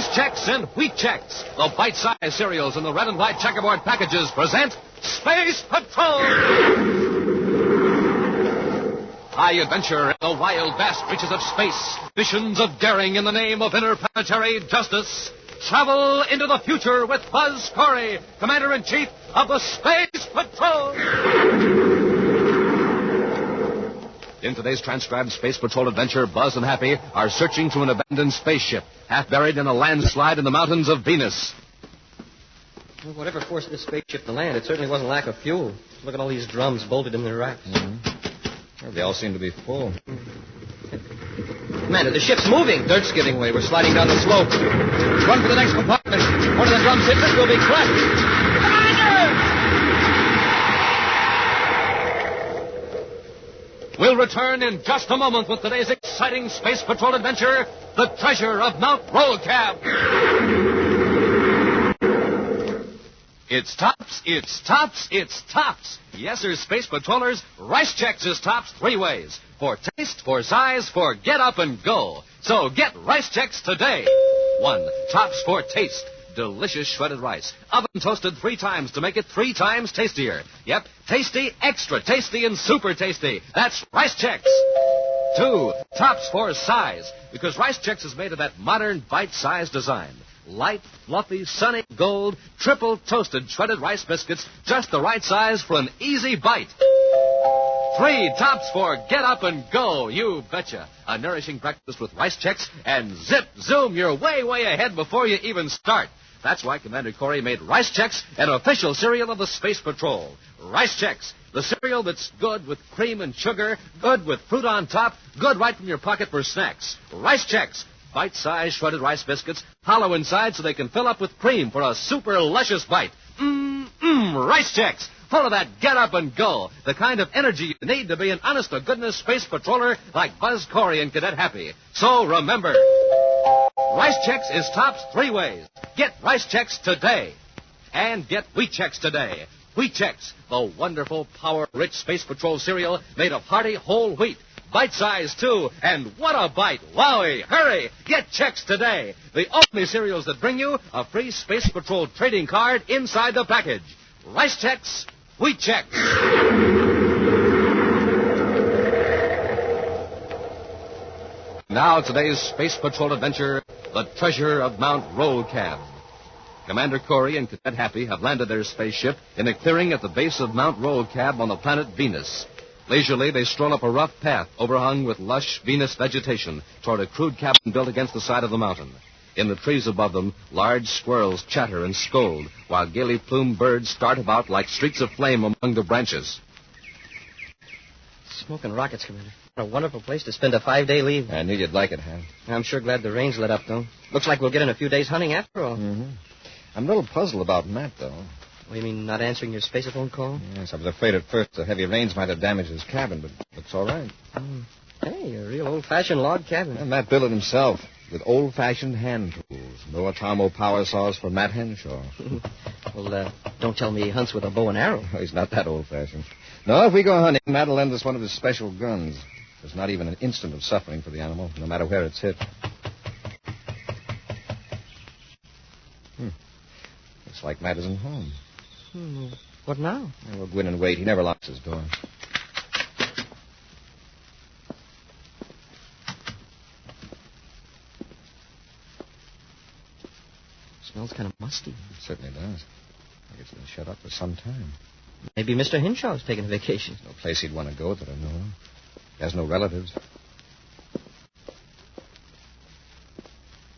Rice Chex and Wheat Chex, the bite-sized cereals in the red and white checkerboard packages, present Space Patrol! High adventure in the wild, vast reaches of space. Missions of daring in the name of interplanetary justice. Travel into the future with Buzz Corey, Commander-in-Chief of the Space Patrol. In today's transcribed Space Patrol adventure, Buzz and Happy are searching through an abandoned spaceship, half buried in a landslide in the mountains of Venus. Well, whatever forced this spaceship to land, it certainly wasn't lack of fuel. Look at all these drums bolted in their racks. Well, they all seem to be full. Commander, the ship's moving. Dirt's giving way. We're sliding down the slope. Run for the next compartment. One of the drums hits us, we'll be crushed. We'll return in just a moment with today's exciting Space Patrol adventure, The Treasure of Mount Rollcab. It's tops, it's tops, it's tops. Yes, sir, Space Patrollers, Rice Chex is tops three ways. For taste, for size, for get up and go. So get Rice Chex today. 1. Tops for taste. Delicious shredded rice. Oven toasted 3 times to make it 3 times tastier. Yep, tasty, extra tasty, and super tasty. That's Rice Chex. 2. Tops for size. Because Rice Chex is made of that modern bite-sized design. Light, fluffy, sunny gold, triple toasted shredded rice biscuits, just the right size for an easy bite. 3. Tops for get up and go, you betcha. A nourishing breakfast with Rice Chex, and zip, zoom, you're way, way ahead before you even start. That's why Commander Corey made Rice Chex an official cereal of the Space Patrol. Rice Chex, the cereal that's good with cream and sugar, good with fruit on top, good right from your pocket for snacks. Rice Chex. Bite-sized shredded rice biscuits, hollow inside so they can fill up with cream for a super luscious bite. Rice Chex, full of that get up and go, the kind of energy you need to be an honest-to-goodness space patroller like Buzz Corey and Cadet Happy. So remember, Rice Chex is tops 3 ways. Get Rice Chex today. And get Wheat Chex today. Wheat Chex, the wonderful, power-rich Space Patrol cereal made of hearty whole wheat. Bite-sized, too, and what a bite. Wowie, hurry, get Chex today. The only cereals that bring you a free Space Patrol trading card inside the package. Rice Chex, Wheat Chex. Now today's Space Patrol adventure, The Treasure of Mount Rollcab. Commander Corey and Cadet Happy have landed their spaceship in a clearing at the base of Mount Rollcab on the planet Venus. Leisurely, they stroll up a rough path overhung with lush Venus vegetation toward a crude cabin built against the side of the mountain. In the trees above them, large squirrels chatter and scold, while gaily plumed birds start about like streaks of flame among the branches. Smoking rockets, Commander. What a wonderful place to spend a 5-day leave. I knew you'd like it, Hank. I'm sure glad the rain's let up, though. Looks like we'll get in a few days hunting after all. Mm-hmm. I'm a little puzzled about Matt, though. Well, you mean not answering your spaceophone call? Yes, I was afraid at first the heavy rains might have damaged his cabin, but it's all right. Hey, a real old-fashioned log cabin. Yeah, Matt built it himself with old-fashioned hand tools. No Atomo power saws for Matt Henshaw. Well, don't tell me he hunts with a bow and arrow. Oh, he's not that old-fashioned. No, if we go hunting, Matt will lend us one of his special guns. There's not even an instant of suffering for the animal, no matter where it's hit. Looks like Matt isn't home. What now? We'll go in and wait. He never locks his door. Smells kind of musty. It certainly does. I think it's been shut up for some time. Maybe Mr. Henshaw's taking a vacation. There's no place he'd want to go that I know of. He has no relatives.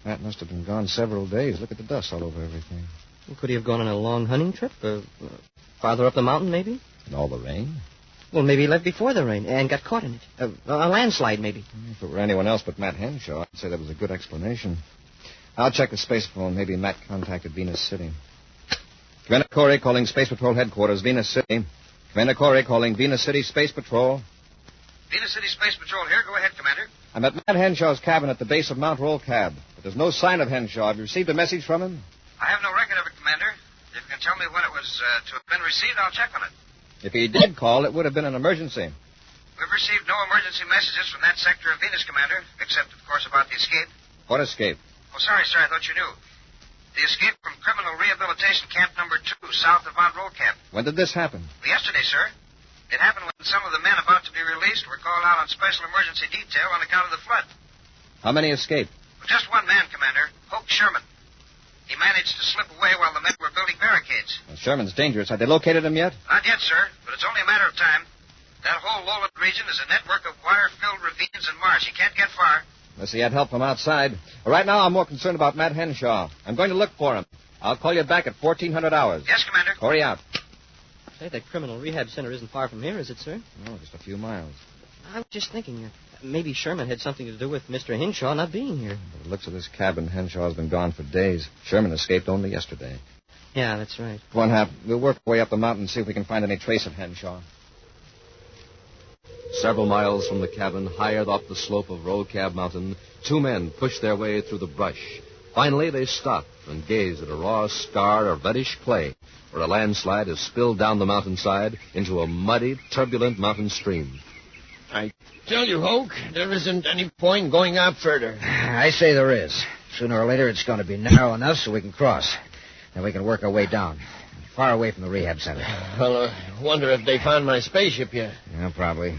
Matt must have been gone several days. Look at the dust all over everything. Well, could he have gone on a long hunting trip? Farther up the mountain, maybe? And all the rain? Well, maybe he left before the rain and got caught in it. A landslide, maybe. If it were anyone else but Matt Henshaw, I'd say that was a good explanation. I'll check the space phone. Maybe Matt contacted Venus City. Commander Corey calling Space Patrol headquarters, Venus City. Commander Corey calling Venus City Space Patrol. Venus City Space Patrol here. Go ahead, Commander. I'm at Matt Henshaw's cabin at the base of Mount Rollcab, but there's no sign of Henshaw. Have you received a message from him? I have no record of it, Commander. If you can tell me when it was to have been received, I'll check on it. If he did call, it would have been an emergency. We've received no emergency messages from that sector of Venus, Commander, except, of course, about the escape. What escape? Oh, sorry, sir. I thought you knew. The escape from criminal rehabilitation camp number 2, south of Mount Rollcab. When did this happen? Well, yesterday, sir. It happened when some of the men about to be released were called out on special emergency detail on account of the flood. How many escaped? Well, just one man, Commander, Hoke Sherman. He managed to slip away while the men were building barricades. Well, Sherman's dangerous. Have they located him yet? Not yet, sir, but it's only a matter of time. That whole lowland region is a network of wire-filled ravines and marsh. He can't get far. Unless he had help from outside. Right now, I'm more concerned about Matt Henshaw. I'm going to look for him. I'll call you back at 1400 hours. Yes, Commander. Corey out. Say, that criminal rehab center isn't far from here, is it, sir? No, just a few miles. I was just thinking, maybe Sherman had something to do with Mr. Henshaw not being here. By the looks of this cabin, Henshaw's been gone for days. Sherman escaped only yesterday. Yeah, that's right. Come on, Hap. We'll work our way up the mountain and see if we can find any trace of Henshaw. Several miles from the cabin, higher up the slope of Rollcab Mountain, two men pushed their way through the brush. Finally, they stopped and gazed at a raw scar of reddish clay where a landslide has spilled down the mountainside into a muddy, turbulent mountain stream. I tell you, Hoke, there isn't any point going up further. I say there is. Sooner or later, it's going to be narrow enough so we can cross. Then we can work our way down, far away from the rehab center. Well, I wonder if they found my spaceship yet. Yeah, probably.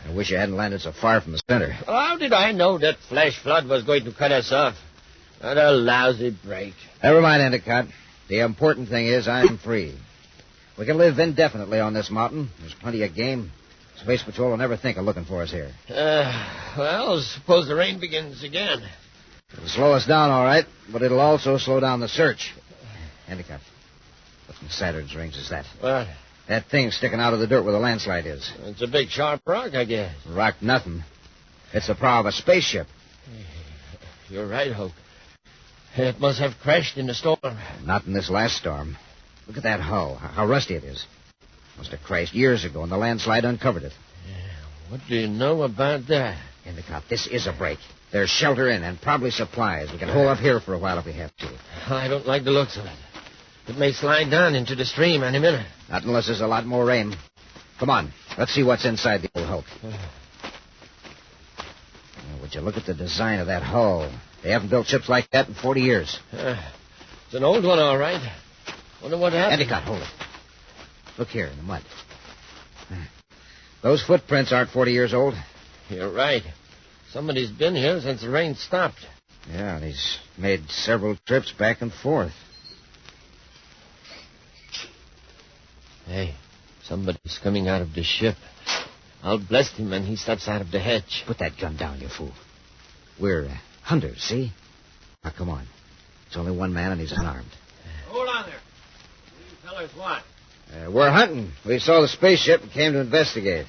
I wish you hadn't landed so far from the center. Well, how did I know that flash flood was going to cut us off? What a lousy break. Never mind, Endicott. The important thing is I'm free. We can live indefinitely on this mountain. There's plenty of game. Space Patrol will never think of looking for us here. Well, suppose the rain begins again. It'll slow us down, all right, but it'll also slow down the search. Endicott, what in Saturn's rings is that? What? That thing sticking out of the dirt where the landslide is. It's a big sharp rock, I guess. Rock nothing. It's the prow of a spaceship. You're right, Hoke. It must have crashed in the storm. Not in this last storm. Look at that hull, how rusty it is. Must have crashed years ago, and the landslide uncovered it. What do you know about that? Endicott, this is a break. There's shelter in and probably supplies. We can hold up here for a while if we have to. I don't like the looks of it. It may slide down into the stream any minute. Not unless there's a lot more rain. Come on, let's see what's inside the old hulk. Would you look at the design of that hull? They haven't built ships like that in 40 years. It's an old one, all right. Wonder what happened. Endicott, hold it. Look here in the mud. Those footprints aren't 40 years old. You're right. Somebody's been here since the rain stopped. Yeah, and he's made several trips back and forth. Hey, somebody's coming out of the ship. I'll bless him when he steps out of the hedge. Put that gun down, you fool. We're hunters, see? Now, come on. It's only one man, and he's unarmed. Hold on there. What do you fellas want? We're hunting. We saw the spaceship and came to investigate.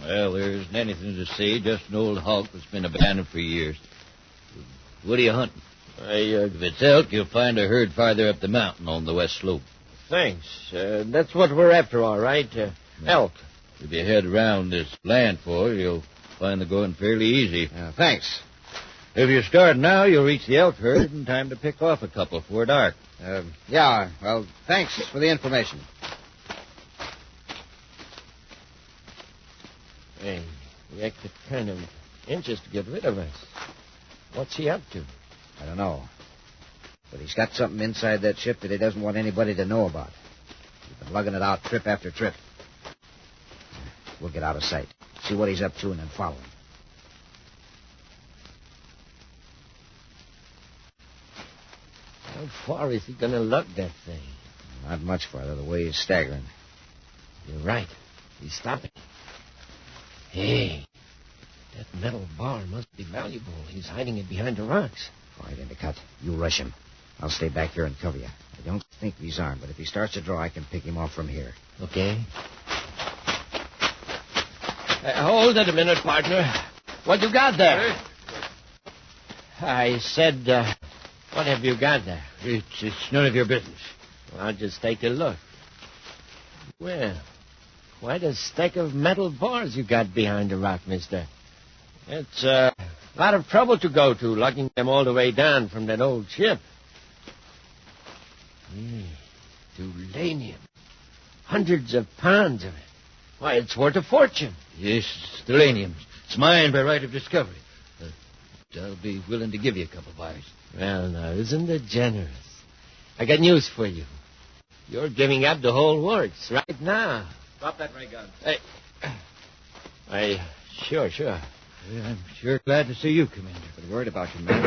Well, there isn't anything to see, just an old hulk that's been abandoned for years. What are you hunting? If it's elk, you'll find a herd farther up the mountain on the west slope. Thanks. That's what we're after, all right. Elk. If you head around this landfall, you'll find the going fairly easy. Thanks. If you start now, you'll reach the elk herd in time to pick off a couple before dark. Yeah, well, thanks for the information. Hey, he acted kind of anxious to get rid of us. What's he up to? I don't know. But he's got something inside that ship that he doesn't want anybody to know about. He's been lugging it out trip after trip. We'll get out of sight, see what he's up to, and then follow him. How far is he going to lug that thing? Not much farther, the way he's staggering. You're right. He's stopping. Hey, that metal bar must be valuable. He's hiding it behind the rocks. All right, Endicott, you rush him. I'll stay back here and cover you. I don't think he's armed, but if he starts to draw, I can pick him off from here. Okay. Hold it a minute, partner. What you got there? I said, what have you got there? It's none of your business. Well, I'll just take a look. Well, quite a stack of metal bars you got behind the rock, mister. It's a lot of trouble to go to, lugging them all the way down from that old ship. Uranium. Hundreds of pounds of it. Why, it's worth a fortune. Yes, it's uranium. It's mine by right of discovery. I'll be willing to give you a couple of bars. Well, now, isn't it generous? I got news for you. You're giving up the whole works right now. Drop that ray gun. Hey, sure. Yeah, I'm sure glad to see you, Commander. Been worried about you, man.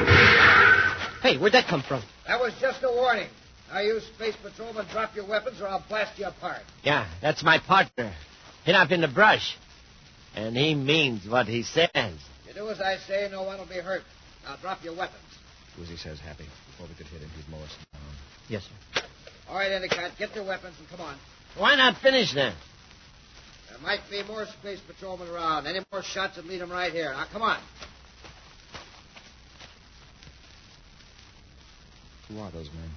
Hey, where'd that come from? That was just a warning. Now, you space patrolmen, drop your weapons or I'll blast you apart. Yeah, that's my partner. Hid up in the brush. And he means what he says. You do as I say, no one will be hurt. Now, drop your weapons. Do as he says, Happy. Before we could hit him, he'd mow us down. Yes, sir. All right, Endicott, get your weapons and come on. Why not finish then? There might be more space patrolmen around. Any more shots would lead them right here. Now, come on. Who are those men?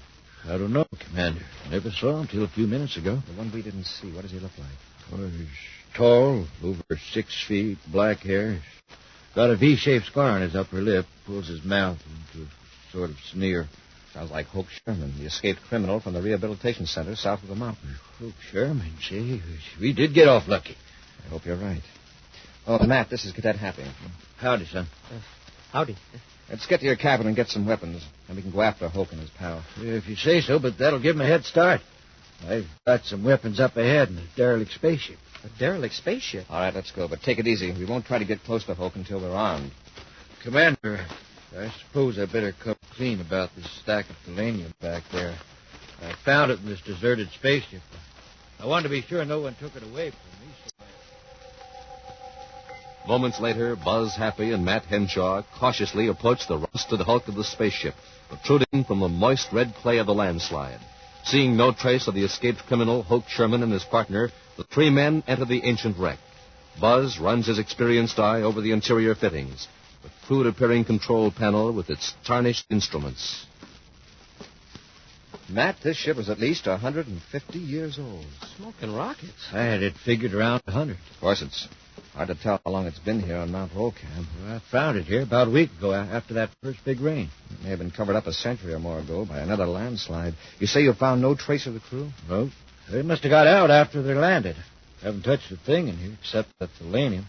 I don't know, Commander. Never saw him till a few minutes ago. The one we didn't see. What does he look like? Well, he's tall, over 6 feet, black hair. He's got a V-shaped scar on his upper lip. Pulls his mouth into a sort of sneer. Sounds like Hoke Sherman, the escaped criminal from the rehabilitation center south of the mountain. Hoke Sherman, see? We did get off lucky. I hope you're right. Oh, Matt, this is Cadet Happy. Howdy, son. Howdy. Let's get to your cabin and get some weapons, and we can go after Hoke and his pal. Yeah, if you say so, but that'll give him a head start. I've got some weapons up ahead in a derelict spaceship. A derelict spaceship? All right, let's go, but take it easy. We won't try to get close to Hoke until we're armed. Commander, I suppose I better come clean about this stack of selenium back there. I found it in this deserted spaceship. I wanted to be sure no one took it away from me. Moments later, Buzz Happy and Matt Henshaw cautiously approached the rusted hulk of the spaceship, protruding from the moist red clay of the landslide. Seeing no trace of the escaped criminal, Hoke Sherman, and his partner, the three men enter the ancient wreck. Buzz runs his experienced eye over the interior fittings, the crude-appearing control panel with its tarnished instruments. Matt, this ship is at least 150 years old. Smoking rockets. I had it figured around 100. Of course, it's hard to tell how long it's been here on Mount Rollcab. Well, I found it here about a week ago after that first big rain. It may have been covered up a century or more ago by another landslide. You say you found no trace of the crew? No. They must have got out after they landed. Haven't touched a thing in here except that selenium.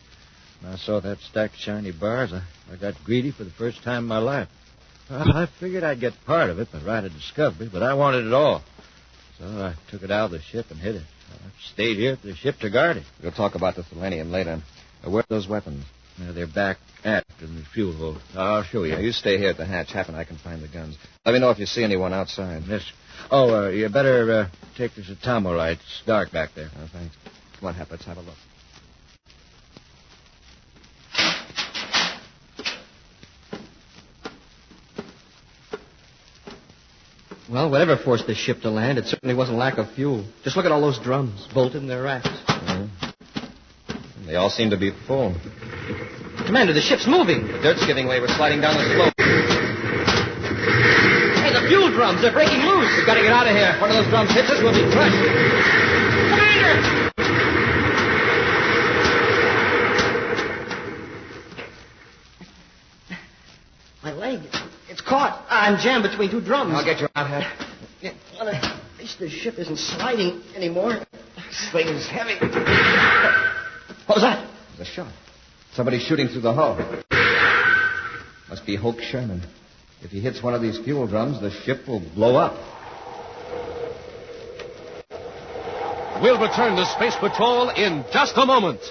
When I saw that stack of shiny bars, I got greedy for the first time in my life. Well, I figured I'd get part of it by right of discovery, but I wanted it all. So I took it out of the ship and hid it. I stayed here for the ship to guard it. We'll talk about the selenium later. Where are those weapons? They're back aft in the fuel hold. I'll show you. Yeah, you stay here at the hatch. Happen I can find the guns. Let me know if you see anyone outside. Yes. Oh, you better take this atomo light. It's dark back there. Oh, thanks. Come on, Hap, let's have a look. Well, whatever forced this ship to land, it certainly wasn't lack of fuel. Just look at all those drums bolted in their racks. They all seem to be full. Commander, the ship's moving. The dirt's giving way. We're sliding down the slope. Hey, the fuel drums, they're breaking loose. We've got to get out of here. One of those drums hits us, we'll be crushed. Commander! My leg, it's caught. I'm jammed between two drums. I'll get you out, Hap. Yeah, well, at least the ship isn't sliding anymore. This thing is heavy. What was that? There's a shot. Somebody's shooting through the hull. Must be Hoke Sherman. If he hits one of these fuel drums, the ship will blow up. We'll return to Space Patrol in just a moment.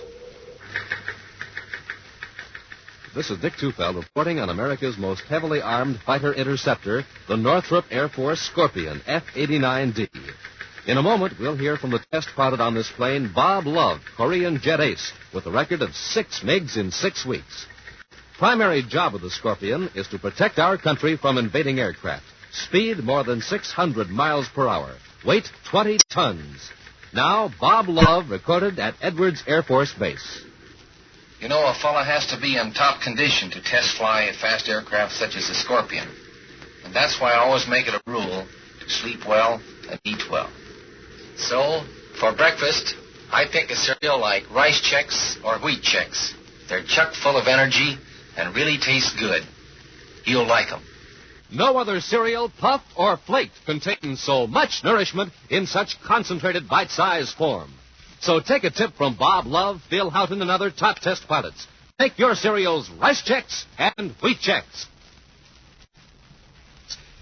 This is Dick Tufeld reporting on America's most heavily armed fighter interceptor, the Northrop Air Force Scorpion F-89D. In a moment, we'll hear from the test pilot on this plane, Bob Love, Korean jet ace, with a record of 6 MiGs in 6 weeks. Primary job of the Scorpion is to protect our country from invading aircraft. Speed more than 600 miles per hour. Weight 20 tons. Now, Bob Love recorded at Edwards Air Force Base. You know, a fella has to be in top condition to test fly a fast aircraft such as the Scorpion. And that's why I always make it a rule to sleep well and eat well. So, for breakfast, I pick a cereal like Rice Chex or Wheat Chex. They're chock full of energy and really taste good. You'll like them. No other cereal, puff, or flake contains so much nourishment in such concentrated bite-sized form. So take a tip from Bob Love, Phil Houghton, and other top test pilots. make your cereals Rice Chex and Wheat Chex.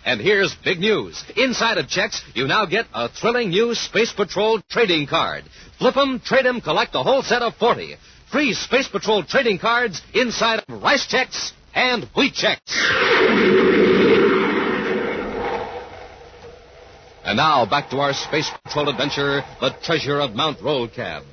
And here's big news. Inside of Chex, you now get a thrilling new Space Patrol trading card. Flip 'em, trade 'em, collect a whole set of 40. Free Space Patrol trading cards inside of Rice Chex and Wheat Chex. And now, back to our Space Patrol adventure, the treasure of Mount Rollcab.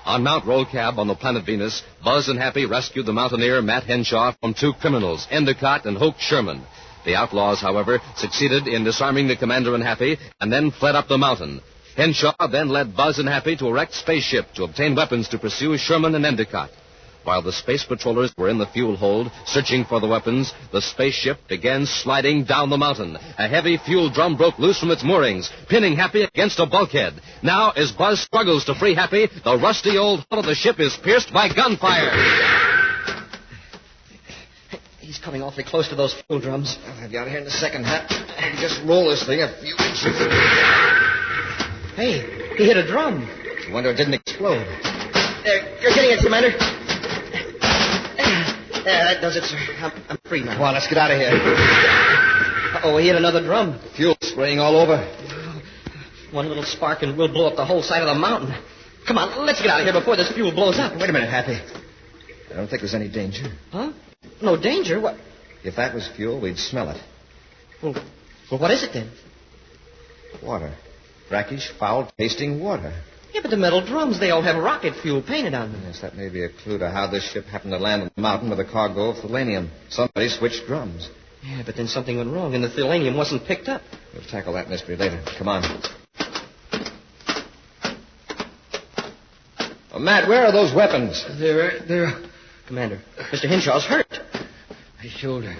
On Mount Rollcab on the planet Venus, Buzz and Happy rescued the mountaineer Matt Henshaw from two criminals, Endicott and Hoke Sherman. The outlaws, however, succeeded in disarming the commander and Happy and then fled up the mountain. Henshaw then led Buzz and Happy to a wrecked spaceship to obtain weapons to pursue Sherman and Endicott. While the space patrollers were in the fuel hold, searching for the weapons, the spaceship began sliding down the mountain. A heavy fuel drum broke loose from its moorings, pinning Happy against a bulkhead. Now, as Buzz struggles to free Happy, the rusty old hull of the ship is pierced by gunfire. He's coming awfully close to those fuel drums. I'll have you out of here in a second, Hap. I can just roll this thing a few inches. Hey, he hit a drum. I wonder it didn't explode. There, you're getting it, Commander. There, that does it, sir. I'm free now. Come on, let's get out of here. Uh-oh, he hit another drum. Fuel spraying all over. One little spark and we'll blow up the whole side of the mountain. Come on, let's get out of here before this fuel blows up. Wait a minute, Happy. I don't think there's any danger. Huh? No danger? What? If that was fuel, we'd smell it. Well, what is it then? Water. Brackish, foul-tasting water. Yeah, but the metal drums, they all have rocket fuel painted on them. Yes, that may be a clue to how this ship happened to land on the mountain with a cargo of thalanium. Somebody switched drums. Yeah, but then something went wrong and the thalanium wasn't picked up. We'll tackle that mystery later. Come on. Oh, Matt, where are those weapons? They're Commander, Mr. Henshaw's hurt. my shoulder.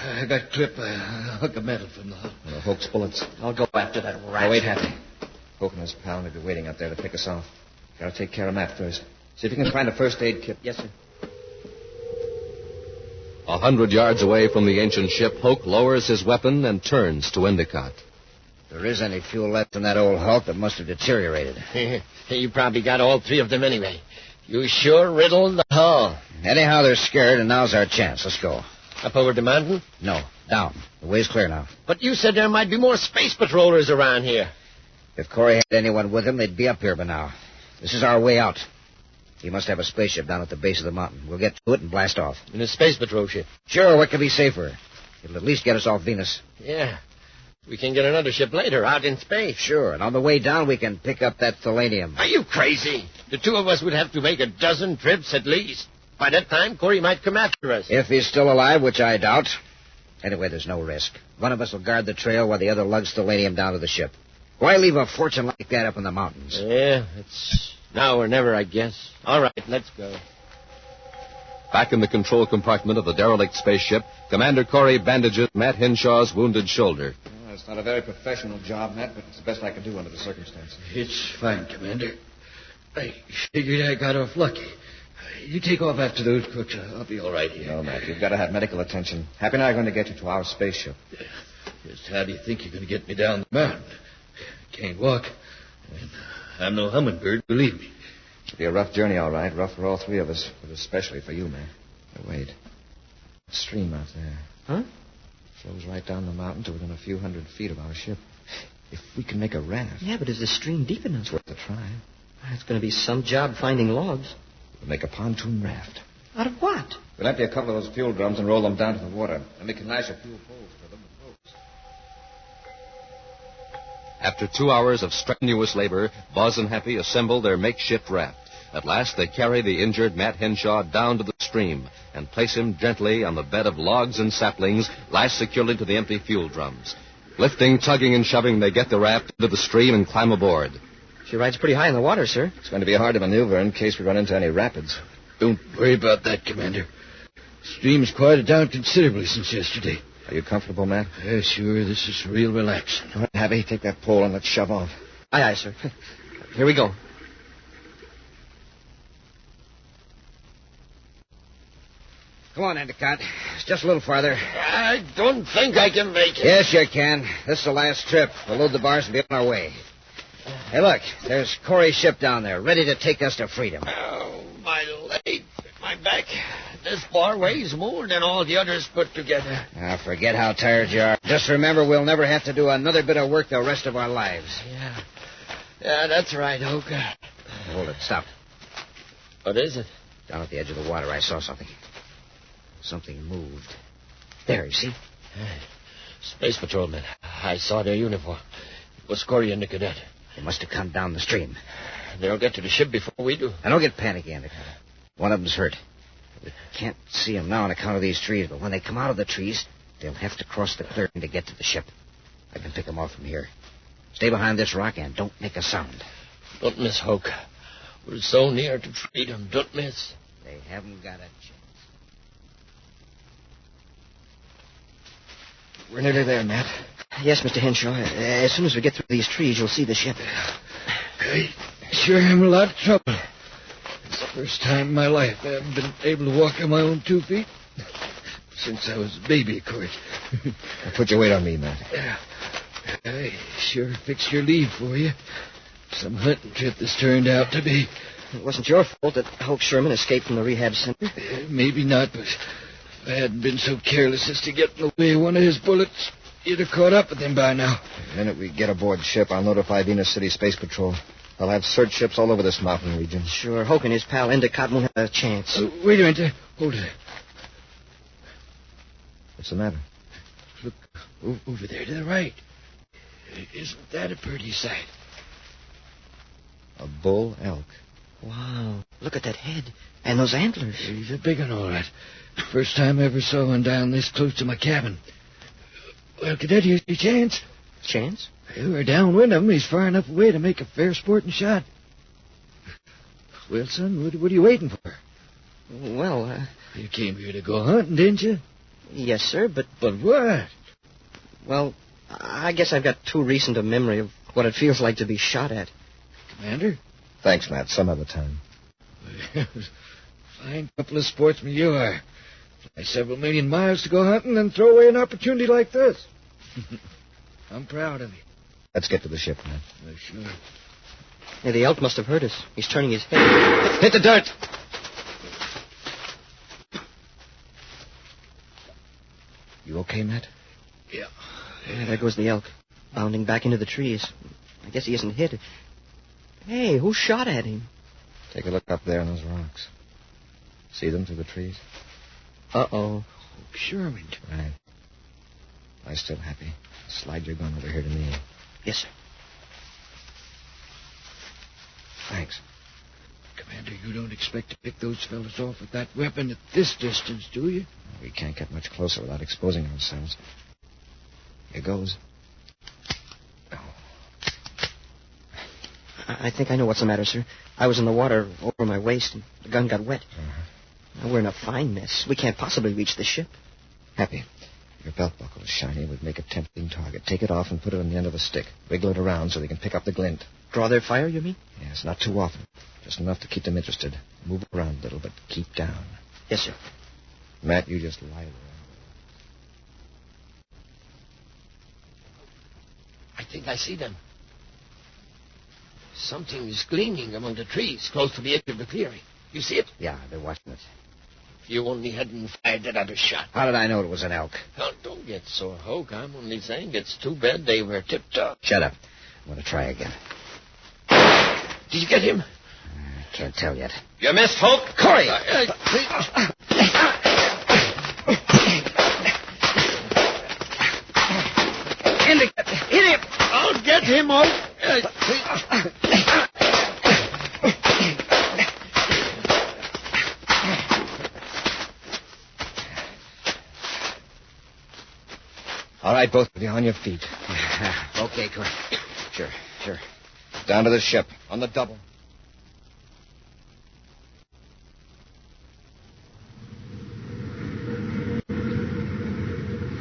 I got clipped by a hook of metal from the hull. Hoke's bullets. I'll go after that rat. Oh, wait, Happy. Hoke and his pal may be waiting out there to pick us off. Gotta take care of Matt first. See if you can find a first aid kit. Yes, sir. 100 yards away from the ancient ship, Hoke lowers his weapon and turns to Endicott. If there is any fuel left in that old hulk, it must have deteriorated. You probably got all three of them anyway. You sure riddled the hull. Anyhow, they're scared, and now's our chance. Let's go. Up over the mountain? No, down. The way's clear now. But you said there might be more space patrollers around here. If Corey had anyone with him, they'd be up here by now. This is our way out. He must have a spaceship down at the base of the mountain. We'll get to it and blast off. In a space patrol ship? Sure, what could be safer? It'll at least get us off Venus. Yeah. We can get another ship later, out in space. Sure, and on the way down, we can pick up that thalanium. Are you crazy? The two of us would have to make a dozen trips at least. By that time, Corey might come after us. If he's still alive, which I doubt. Anyway, there's no risk. One of us will guard the trail while the other lugs thalanium down to the ship. Why leave a fortune like that up in the mountains? Yeah, it's now or never, I guess. All right, let's go. Back in the control compartment of the derelict spaceship, Commander Corey bandages Matt Henshaw's wounded shoulder. Well, it's not a very professional job, Matt, but it's the best I can do under the circumstances. It's fine, Commander. I figured I got off lucky. You take off after those crooks. I'll be all right here. No, Matt, you've got to have medical attention. Happy and I are going to get you to our spaceship. Just how do you think you're going to get me down the mountain? Can't walk. And I'm no hummingbird, believe me. It'll be a rough journey, all right. Rough for all three of us, but especially for you, man. But wait. A stream out there. Huh? Flows right down the mountain to within a few hundred feet of our ship. If we can make a raft, Yeah, but is the stream deep enough? it's worth a try. It's going to be some job finding logs. We'll make a pontoon raft. Out of what? We'll empty a couple of those fuel drums and roll them down to the water. And we can lash a few poles to them with ropes. After 2 hours of strenuous labor, Buzz and Happy assemble their makeshift raft. At last, they carry the injured Matt Henshaw down to the stream and place him gently on the bed of logs and saplings lashed securely to the empty fuel drums. Lifting, tugging, and shoving, they get the raft into the stream and climb aboard. She rides pretty high in the water, sir. It's going to be hard to maneuver in case we run into any rapids. Don't worry about that, Commander. Stream's quieted down considerably since yesterday. Are you comfortable, Matt? Yeah, sure. This is real relaxing. All right, Happy, take that pole and let's shove off. Aye, aye, sir. Here we go. Come on, Endicott. It's just a little farther. I don't think I can make it. Yes, you can. This is the last trip. We'll load the bars and be on our way. Hey, look. There's Corey's ship down there, ready to take us to freedom. Oh, my leg. My back This bar weighs more than all the others put together. Forget how tired you are. Just remember we'll never have to do another bit of work the rest of our lives. Yeah, that's right, Hoke. Hold it. Stop. What is it? Down at the edge of the water, I saw something. Something moved. There, you see? Space patrolmen. I saw their uniform. It was Corey and the cadet. They must have come down the stream. They'll get to the ship before we do. Now, don't get panicky, Andy. One of them's hurt. We can't see them now on account of these trees, but when they come out of the trees, they'll have to cross the clearing to get to the ship. I can pick them off from here. Stay behind this rock and don't make a sound. Don't miss, Hoke. We're so near to freedom. Don't miss. They haven't got a chance. We're nearly there, Matt. Yes, Mr. Henshaw. As soon as we get through these trees, you'll see the ship. I sure am in a lot of trouble. It's the first time in my life I haven't been able to walk on my own 2 feet. Since I was a baby, of course. Put your weight on me, Matt. I sure fixed your leave for you. Some hunting trip this turned out to be. It wasn't your fault that Hoke Sherman escaped from the rehab center. Maybe not, but if I hadn't been so careless as to get in the way of one of his bullets, you'd have caught up with him by now. The minute we get aboard ship, I'll notify Venus City Space Patrol. They'll have search ships all over this mountain region. Sure, Hoke and his pal Endicott won't have a chance. Wait a minute. Hold it. What's the matter? Look, over there to the right. Isn't that a pretty sight? A bull elk. Wow, look at that head and those antlers. He's a big one, all right. First time I ever saw one down this close to my cabin. Well, Cadet, here's your chance. Chance? We're downwind of him. He's far enough away to make a fair sporting shot. Well, son, what are you waiting for? Well, You came here to go hunting, didn't you? yes, sir, but, But what? well, I guess I've got too recent a memory of what it feels like to be shot at. Commander? Thanks, Matt. Some other time. Fine couple of sportsmen you are. Fly several million miles to go hunting and throw away an opportunity like this. I'm proud of you. Let's get to the ship, Matt. Sure. Yeah, the elk must have heard us. He's turning his head. Hit the dirt! You okay, Matt? Yeah. Yeah, there goes the elk, bounding back into the trees. I guess he isn't hit. Hey, who shot at him? Take a look up there on those rocks. See them through the trees? Uh-oh. Sherman. Right. I'm still happy. Slide your gun over here to me. Yes, sir. Thanks. Commander, you don't expect to pick those fellas off with that weapon at this distance, do you? We can't get much closer without exposing ourselves. Here goes. I think I know what's the matter, sir. I was in the water over my waist, and the gun got wet. Now we're in a fine mess. We can't possibly reach the ship. Happy. Your belt buckle is shiny. Would make a tempting target. Take it off and put it on the end of a stick. Wiggle it around so they can pick up the glint. Draw their fire, you mean? Yes, not too often. Just enough to keep them interested. Move around a little, but keep down. Yes, sir. Matt, you just lie there. I think I see them. Something is gleaming among the trees close to the edge of the clearing. You see it? Yeah, they're watching it. If you only hadn't fired that other shot. How did I know it was an elk? Oh, don't get sore, Hoke. I'm only saying it's too bad they were tipped off. Shut up. I'm going to try again. Did you get him? Can't tell yet. You missed, Hoke. Corey! Hit him! I'll get him, Hoke. All right, both of you on your feet. Okay, Corey. Sure. Down to the ship. On the double.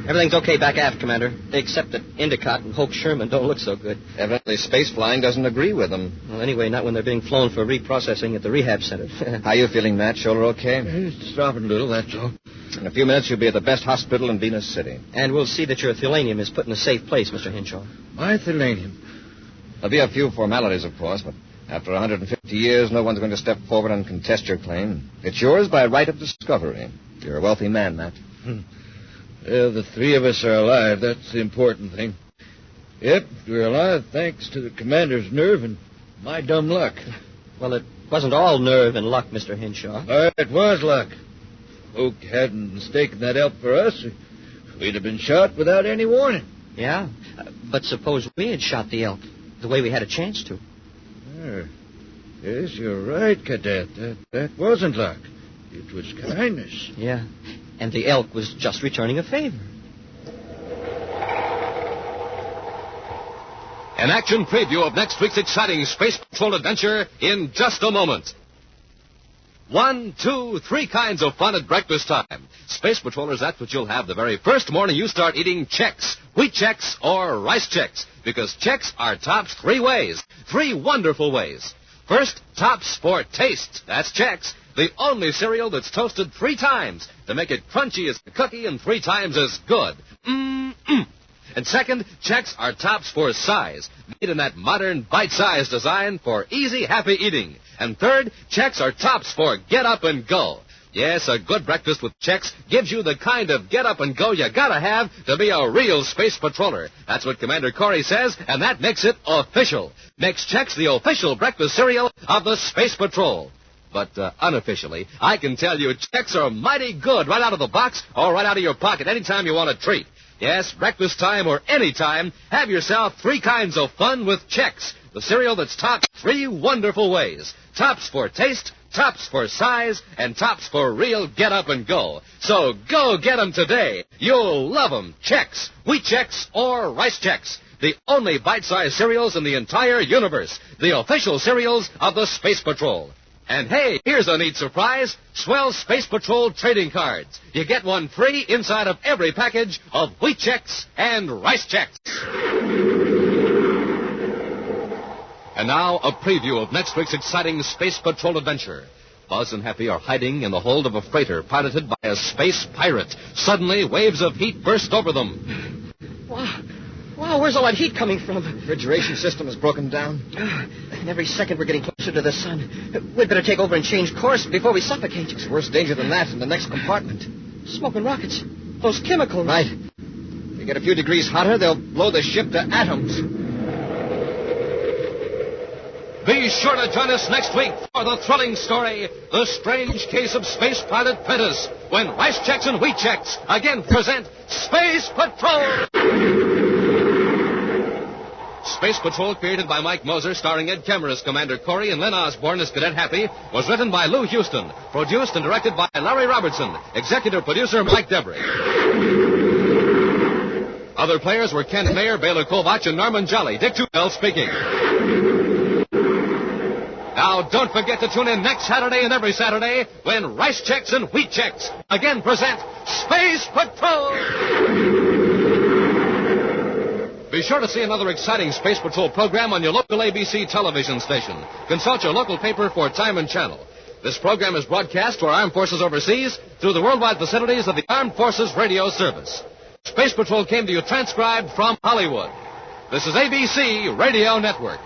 Everything's okay back aft, Commander. Except that Endicott and Hoke Sherman don't look so good. Evidently, space flying doesn't agree with them. Well, anyway, not when they're being flown for reprocessing at the rehab center. How you feeling, Matt? Shoulder okay? It's dropping a little, that's all. In a few minutes, you'll be at the best hospital in Venus City. And we'll see that your thelanium is put in a safe place, Mr. Henshaw. My thelanium. There'll be a few formalities, of course, but After 150 years, no one's going to step forward and contest your claim. It's yours by right of discovery. You're a wealthy man, Matt. Well, the three of us are alive. That's the important thing. Yep, we're alive thanks to the commander's nerve and my dumb luck. Well, it wasn't all nerve and luck, Mr. Henshaw. It was luck. Folk hadn't mistaken that elk for us, we'd have been shot without any warning. Yeah, but suppose we had shot the elk the way we had a chance to. Yes, you're right, Cadet. That wasn't luck. It was kindness. Yeah, and the elk was just returning a favor. An action preview of next week's exciting Space Patrol adventure in just a moment. 1, 2, 3 kinds of fun at breakfast time. Space Patrollers, that's what you'll have the very first morning you start eating Chex, wheat Chex, or rice Chex. Because Chex are tops 3 ways, 3 wonderful ways. First, tops for taste. That's Chex, the only cereal that's toasted 3 times to make it crunchy as a cookie and 3 times as good. Mm-mm. And second, Chex are tops for size, made in that modern bite-sized design for easy, happy eating. And third, Chex are tops for get up and go. Yes, a good breakfast with Chex gives you the kind of get up and go you gotta have to be a real space patroller. That's what Commander Corey says, and that makes it official. Makes Chex the official breakfast cereal of the Space Patrol. But unofficially, I can tell you Chex are mighty good right out of the box or right out of your pocket anytime you want a treat. Yes, breakfast time or any time, have yourself 3 kinds of fun with Chex, the cereal that's tops 3 wonderful ways. Tops for taste, tops for size, and tops for real get up and go. So go get 'em today. You'll love 'em. Chex, wheat Chex, or rice Chex. The only bite-sized cereals in the entire universe. The official cereals of the Space Patrol. And hey, here's a neat surprise. Swell Space Patrol trading cards. You get one free inside of every package of wheat Chex and rice Chex. And now, a preview of next week's exciting Space Patrol adventure. Buzz and Happy are hiding in the hold of a freighter piloted by a space pirate. Suddenly, waves of heat burst over them. Wow, where's all that heat coming from? Refrigeration system has broken down. And every second we're getting closer to the sun. We'd better take over and change course before we suffocate. There's worse danger than that in the next compartment. Smoking rockets. Those chemicals. Right. If they get a few degrees hotter, they'll blow the ship to atoms. Be sure to join us next week for the thrilling story, The Strange Case of Space Pilot Prentice, when Rice Chex and Wheat Chex again present Space Patrol! Space Patrol, created by Mike Moser, starring Ed Kemmer as Commander Corey and Len Osborne as Cadet Happy, was written by Lou Houston, produced and directed by Larry Robertson, executive producer Mike Devery. Other players were Kent Mayer, Baylor Kovach, and Norman Jolly. Dick Tubell speaking. Now, don't forget to tune in next Saturday and every Saturday when Rice Chex and Wheat Chex again present Space Patrol! Be sure to see another exciting Space Patrol program on your local ABC television station. Consult your local paper for time and channel. This program is broadcast to our armed forces overseas through the worldwide facilities of the Armed Forces Radio Service. Space Patrol came to you transcribed from Hollywood. This is ABC Radio Network.